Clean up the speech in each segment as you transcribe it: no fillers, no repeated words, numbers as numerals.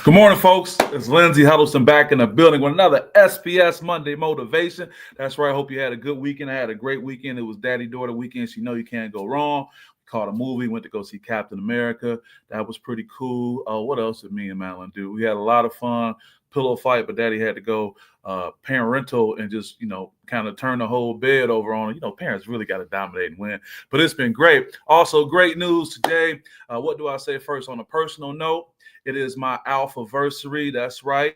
Good morning, folks. It's Lindsey Huddleston back in the building with another SPS Monday Motivation. That's right. I hope you had a good weekend. I had a great weekend. It was daddy-daughter weekend, so you know you can't go wrong. We caught a movie, went to go see Captain America. That was pretty cool. What else did me and Madeline do? We had a lot of fun. Pillow fight, but daddy had to go parental and just, kind of turn the whole bed over on. Parents really got to dominate and win. But it's been great. Also, great news today. What do I say first? On a personal note, it is my alphaversary. That's right.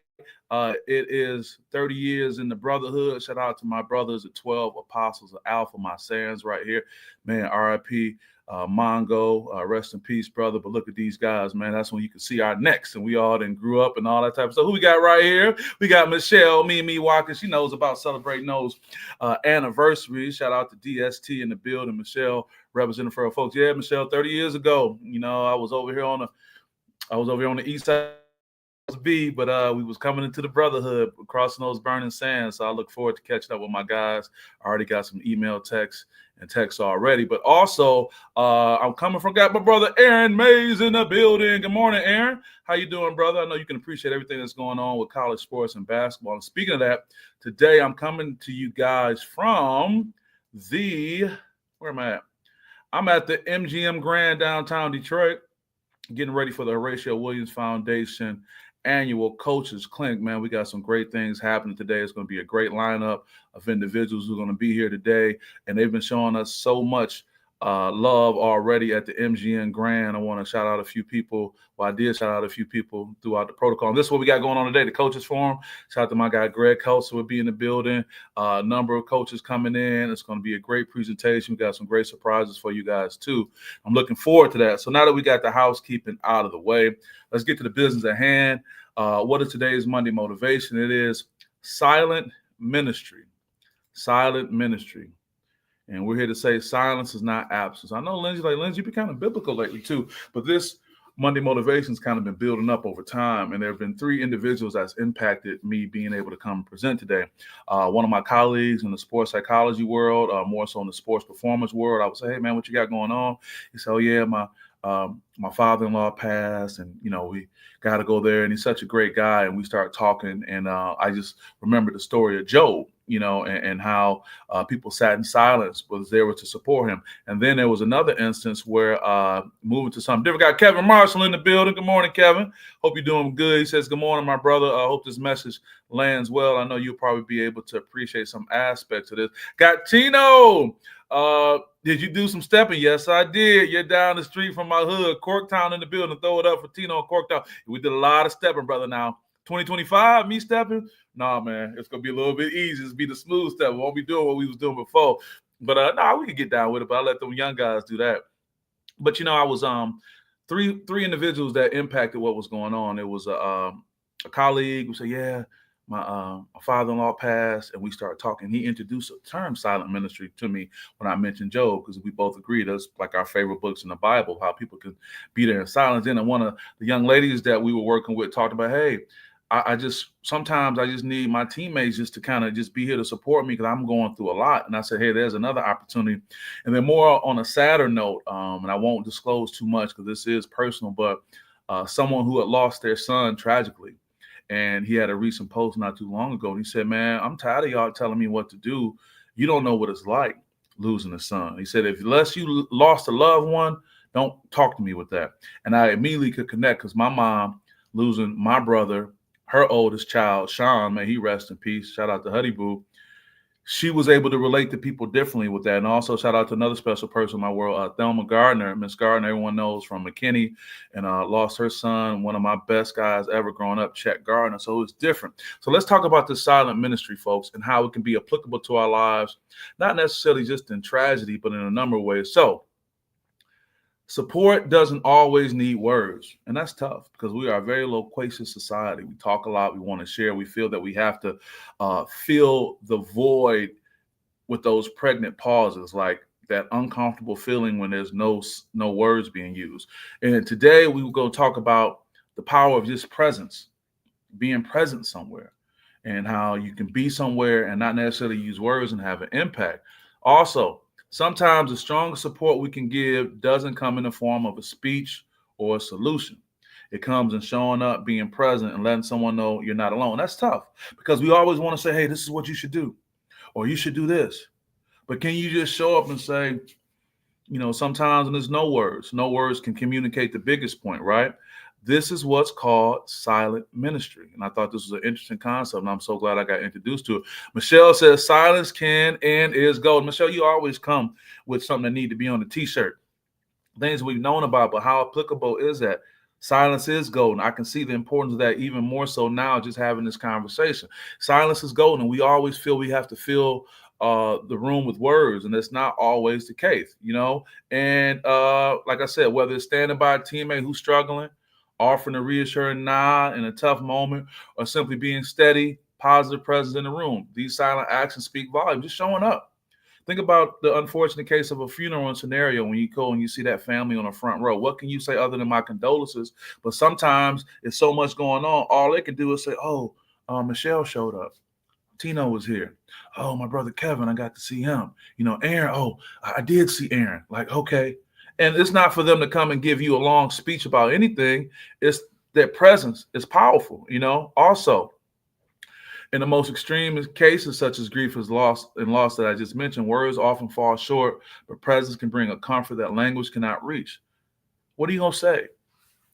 It is 30 years in the brotherhood. Shout out to my brothers, the 12 apostles of Alpha, my Sands right here. Man, RIP. Mongo, rest in peace, brother. But look at these guys, man. That's when you can see our necks, and we all then grew up and all that type of stuff. Who we got right here? We got Michelle, me Walker. She knows about celebrating those anniversaries. Shout out to DST in the building. Michelle, representing for our folks. Yeah, Michelle, 30 years ago, I was over here on the east side. But we was coming into the brotherhood, crossing those burning sands. So I look forward to catching up with my guys. I already got some email texts already. But also, I'm got my brother Aaron Mays in the building. Good morning, Aaron. How you doing, brother? I know you can appreciate everything that's going on with college sports and basketball. And speaking of that, today I'm coming to you guys from where am I at? I'm at the MGM Grand downtown Detroit, getting ready for the Horatio Williams Foundation annual coaches clinic. Man, we got some great things happening today. It's going to be a great lineup of individuals who are going to be here today, and they've been showing us so much love already at the MGM Grand. I want to shout out a few people. Well, I did shout out a few people throughout the protocol. And this is what we got going on today, the Coaches Forum. Shout out to my guy Greg Kelso will be in the building. A number of coaches coming in. It's going to be a great presentation. We got some great surprises for you guys too. I'm looking forward to that. So now that we got the housekeeping out of the way, let's get to the business at hand. What is today's Monday motivation? It is silent ministry. Silent ministry. And we're here to say silence is not absence. I know Lindsey, you've been kind of biblical lately too, but this Monday motivation's kind of been building up over time. And there have been three individuals that's impacted me being able to come and present today. One of my colleagues in the sports psychology world, more so in the sports performance world, I would say, hey man, what you got going on? He said, oh yeah, my father-in-law passed, and we got to go there. And he's such a great guy. And we start talking, and I just remember the story of Job, and how people sat in silence, was there to support him. And then there was another instance where moving to something different. Got Kevin Marshall in the building. Good morning, Kevin. Hope you're doing good. He says, good morning, my brother. I hope this message lands well. I know you'll probably be able to appreciate some aspects of this. Got Tino. Did you do some stepping? Yes, I did. You're down the street from my hood, Corktown in the building. Throw it up for Tino and Corktown. We did a lot of stepping, brother. Now, 2025, me stepping? Nah, man, it's going to be a little bit easy. It's be the smooth step. We won't be doing what we was doing before. But, we can get down with it, but I'll let them young guys do that. But, I was three individuals that impacted what was going on. It was a colleague who said, yeah, my father-in-law passed, and we started talking. He introduced the term silent ministry to me when I mentioned Job, because we both agreed that's like our favorite books in the Bible, how people can be there in silence. And one of the young ladies that we were working with talked about, hey, sometimes I just need my teammates just to kind of just be here to support me because I'm going through a lot. And I said, hey, there's another opportunity. And then more on a sadder note, and I won't disclose too much because this is personal, but someone who had lost their son tragically. And he had a recent post not too long ago. And he said, man, I'm tired of y'all telling me what to do. You don't know what it's like losing a son. He said, unless you lost a loved one, don't talk to me with that. And I immediately could connect because my mom losing my brother, her oldest child, Sean, may he rest in peace. Shout out to Huddy Boo. She was able to relate to people differently with that. And also shout out to another special person in my world, Thelma Gardner. Miss Gardner, everyone knows from McKinney, and lost her son, one of my best guys ever growing up, Chet Gardner. So it's different. So let's talk about this silent ministry, folks, and how it can be applicable to our lives, not necessarily just in tragedy, but in a number of ways. So support doesn't always need words, and that's tough because we are a very loquacious society. We talk a lot. We want to share. We feel that we have to fill the void with those pregnant pauses, like that uncomfortable feeling when there's no words being used. And today we will go talk about the power of just presence, being present somewhere, and how you can be somewhere and not necessarily use words and have an impact. Also, sometimes the strongest support we can give doesn't come in the form of a speech or a solution. It comes in showing up, being present, and letting someone know you're not alone. That's tough because we always want to say, hey, this is what you should do, or you should do this. But can you just show up and say, sometimes and there's no words. No words can communicate the biggest point, right? This is what's called silent ministry. And I thought this was an interesting concept, and I'm so glad I got introduced to it. Michelle says, silence can and is gold. Michelle, you always come with something that need to be on the t-shirt. Things we've known about, but how applicable is that? Silence is golden. I can see the importance of that even more so now, just having this conversation. Silence is golden. We always feel we have to fill the room with words, and that's not always the case, And like I said, whether it's standing by a teammate who's struggling, offering a reassuring nod in a tough moment, or simply being steady, positive presence in the room, these silent actions speak volumes. Just showing up. Think about the unfortunate case of a funeral scenario when you go and you see that family on the front row. What can you say other than my condolences? But sometimes it's so much going on. All they can do is say, oh, Michelle showed up. Tino was here. Oh, my brother Kevin, I got to see him. Aaron, oh, I did see Aaron. Like, okay. And it's not for them to come and give you a long speech about anything. It's their presence is powerful, Also, in the most extreme cases, such as grief and loss that I just mentioned, words often fall short, but presence can bring a comfort that language cannot reach. What are you going to say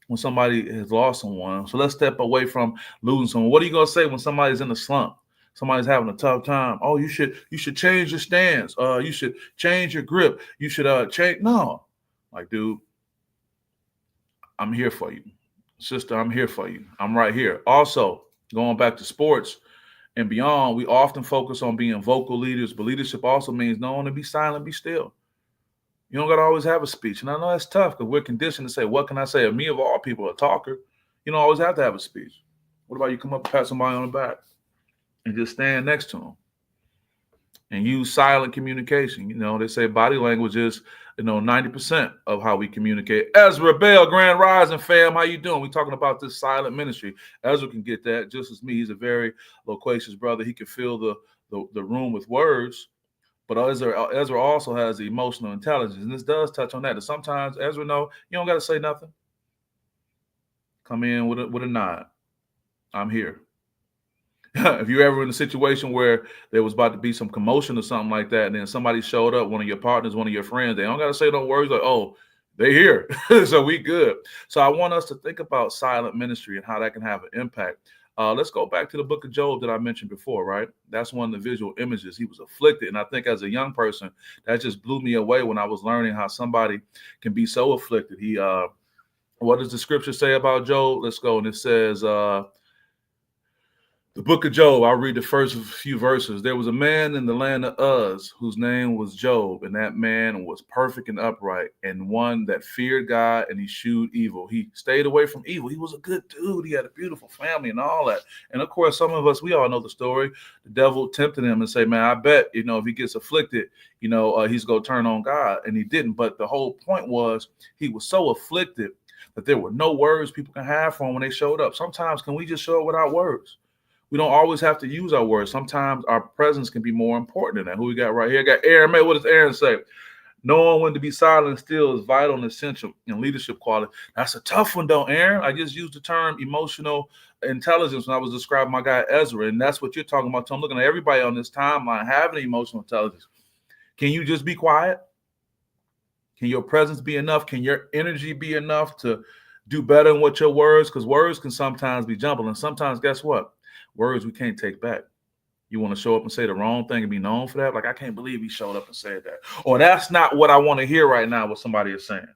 when somebody has lost someone? So let's step away from losing someone. What are you going to say when somebody's in a slump? Somebody's having a tough time. Oh, you should change your stance. You should change your grip. You should change. No. Like, dude, I'm here for you. Sister, I'm here for you. I'm right here. Also, going back to sports and beyond, we often focus on being vocal leaders, but leadership also means knowing to be silent, be still. You don't got to always have a speech. And I know that's tough because we're conditioned to say, what can I say? Me, of all people, a talker, you don't always have to have a speech. What about you come up and pat somebody on the back and just stand next to them and use silent communication? They say body language is, 90% of how we communicate. Ezra Bell, Grand Rising fam, how you doing? We talking about this silent ministry. Ezra can get that just as me. He's a very loquacious brother. He can fill the room with words. But Ezra also has the emotional intelligence, and this does touch on that. And sometimes Ezra, no, you don't got to say nothing. Come in with a nod. I'm here. If you're ever in a situation where there was about to be some commotion or something like that, and then somebody showed up, one of your partners, one of your friends, they don't got to say no words like, oh, they here. So we good. So I want us to think about silent ministry and how that can have an impact. Let's go back to the book of Job that I mentioned before, right? That's one of the visual images. He was afflicted. And I think as a young person, that just blew me away when I was learning how somebody can be so afflicted. What does the scripture say about Job? Let's go. And it says, the book of Job, I'll read the first few verses. There was a man in the land of Uz whose name was Job, and that man was perfect and upright, and one that feared God, and he eschewed evil. He stayed away from evil. He was a good dude. He had a beautiful family and all that. And of course, some of us, we all know the story. The devil tempted him and say, man, I bet, if he gets afflicted, he's going to turn on God. And he didn't. But the whole point was he was so afflicted that there were no words people can have for him when they showed up. Sometimes can we just show up without words? We don't always have to use our words. Sometimes our presence can be more important than that. Who we got right here? I got Aaron May. What does Aaron say? Knowing when to be silent and still is vital and essential in leadership quality. That's a tough one, though, Aaron. I just used the term emotional intelligence when I was describing my guy Ezra, and that's what you're talking about. So I'm looking at everybody on this timeline having emotional intelligence. Can you just be quiet? Can your presence be enough? Can your energy be enough to do better than what your words? Because words can sometimes be jumbled, and sometimes, guess what? Words we can't take back. You want to show up and say the wrong thing and be known for that? Like, I can't believe he showed up and said that. Or that's not what I want to hear right now, what somebody is saying.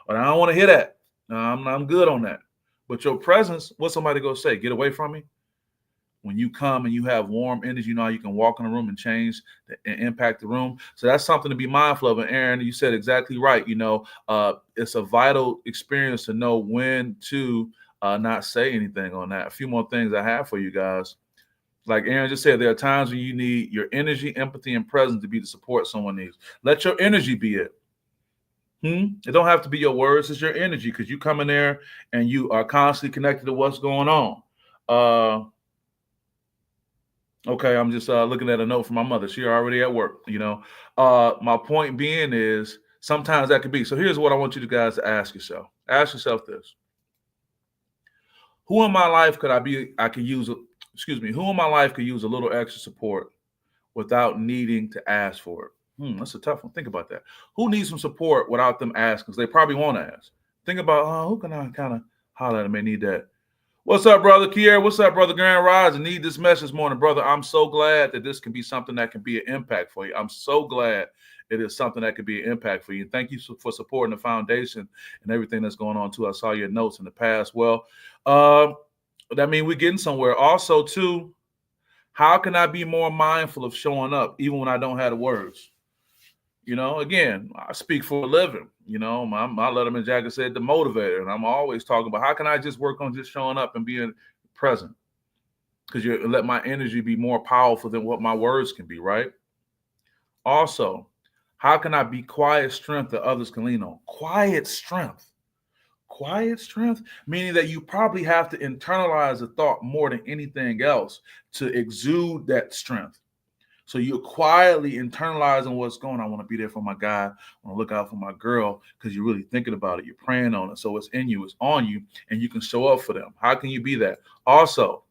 Or I don't want to hear that. No, I'm good on that. But your presence, what's somebody going to say? Get away from me? When you come and you have warm energy, you can walk in the room and change and impact the room. So that's something to be mindful of. And Aaron, you said exactly right. It's a vital experience to know when to not say anything on that. A few more things I have for you guys. Like Aaron just said, there are times when you need your energy, empathy, and presence to be the support someone needs. Let your energy be it. It don't have to be your words. It's your energy, because you come in there and you are constantly connected to what's going on. Okay, I'm just looking at a note from my mother. She already at work, My point being is sometimes that could be. So here's what I want you guys to ask yourself. Ask yourself this. Who in my life could who in my life could use a little extra support without needing to ask for it? That's a tough one. Think about that. Who needs some support without them asking? Because they probably won't ask. Think about, who can I kind of holler at and may need that? What's up, brother Kier? What's up, brother Grand Rise? I need this message this morning, brother. I'm so glad that this can be something that can be an impact for you. I'm so glad it is something that could be an impact for you. Thank you for supporting the foundation and everything that's going on, too. I saw your notes in the past. Well, that means we're getting somewhere. Also, too, how can I be more mindful of showing up even when I don't have the words? Again, I speak for a living. My Letterman jacket said the motivator, and I'm always talking about how can I just work on just showing up and being present? Because you let my energy be more powerful than what my words can be, right? Also, how can I be quiet strength that others can lean on? Quiet strength. Quiet strength, meaning that you probably have to internalize the thought more than anything else to exude that strength. So you're quietly internalizing what's going on. I want to be there for my guy. I want to look out for my girl because you're really thinking about it. You're praying on it. So it's in you. It's on you. And you can show up for them. How can you be that? Also,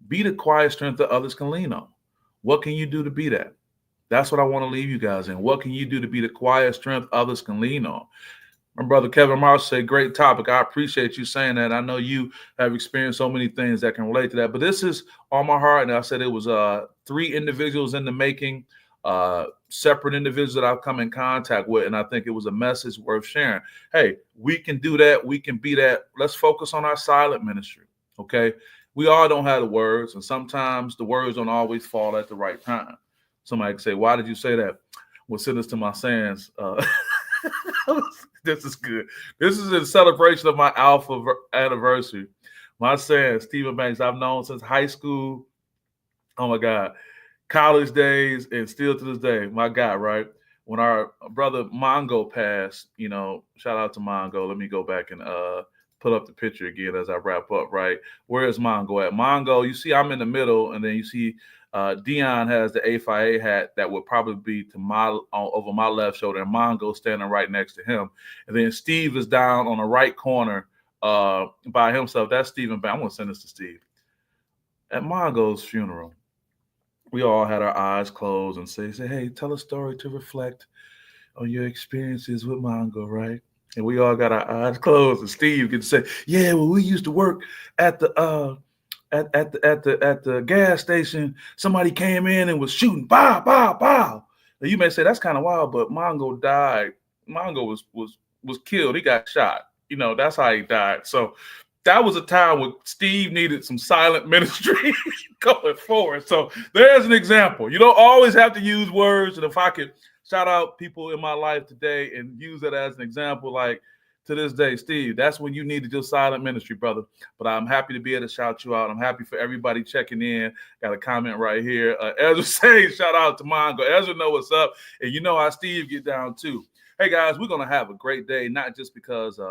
be the quiet strength that others can lean on. What can you do to be that? That's what I want to leave you guys in. What can you do to be the quiet strength others can lean on? My brother Kevin Marsh said, great topic. I appreciate you saying that. I know you have experienced so many things that can relate to that. But this is on my heart. And I said it was 3 individuals in the making, separate individuals that I've come in contact with. And I think it was a message worth sharing. Hey, we can do that. We can be that. Let's focus on our silent ministry. Okay. We all don't have the words. And sometimes the words don't always fall at the right time. Somebody can say, why did you say that? Well, send this to my sayings. This is good. This is in celebration of my alpha anniversary. My saying, Stephen Banks, I've known since high school. Oh my God. College days and still to this day. My God, right? When our brother Mongo passed, shout out to Mongo. Let me go back and put up the picture again as I wrap up, right? Where is Mongo at? Mongo, you see I'm in the middle, and then you see Dion has the A5A hat that would probably be to over my left shoulder, and Mongo standing right next to him. And then Steve is down on the right corner by himself. That's Stephen Banks. I'm going to send this to Steve. At Mongo's funeral, we all had our eyes closed and say, hey, tell a story to reflect on your experiences with Mongo, right? And we all got our eyes closed, and Steve could say, yeah, well, we used to work at the at the gas station. Somebody came in and was shooting, pow, pow, pow. Now you may say that's kind of wild, but Mongo died. Mongo was killed. He got shot. That's how he died. So that was a time when Steve needed some silent ministry going forward. So there's an example. You don't always have to use words. And if I could shout out people in my life today and use it as an example, like to this day, Steve, that's when you needed your silent ministry, brother. But I'm happy to be able to shout you out. I'm happy for everybody checking in. Got a comment right here. Ezra saying, shout out to Mongo. Ezra know what's up. And you know how Steve get down too. Hey, guys, we're going to have a great day, not just because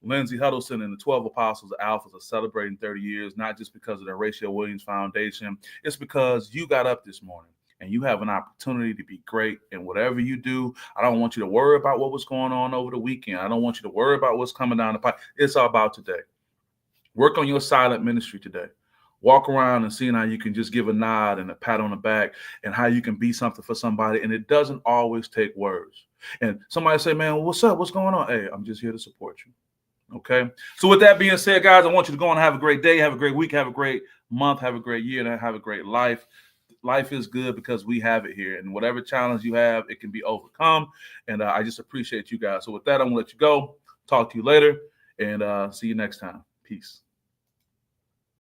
Lindsay Huddleston and the 12 Apostles of Alphas are celebrating 30 years, not just because of the Horatio Williams Foundation. It's because you got up this morning and you have an opportunity to be great in whatever you do. I don't want you to worry about what was going on over the weekend. I don't want you to worry about what's coming down the pipe. It's all about today. Work on your silent ministry today. Walk around and seeing how you can just give a nod and a pat on the back and how you can be something for somebody. And it doesn't always take words. And somebody say, man, what's up? What's going on? Hey, I'm just here to support you. Okay. So with that being said, guys, I want you to go and have a great day, have a great week, have a great month, have a great year, and have a great life. Life is good because we have it here. And whatever challenge you have, it can be overcome. And I just appreciate you guys. So with that, I'm going to let you go. Talk to you later and see you next time. Peace.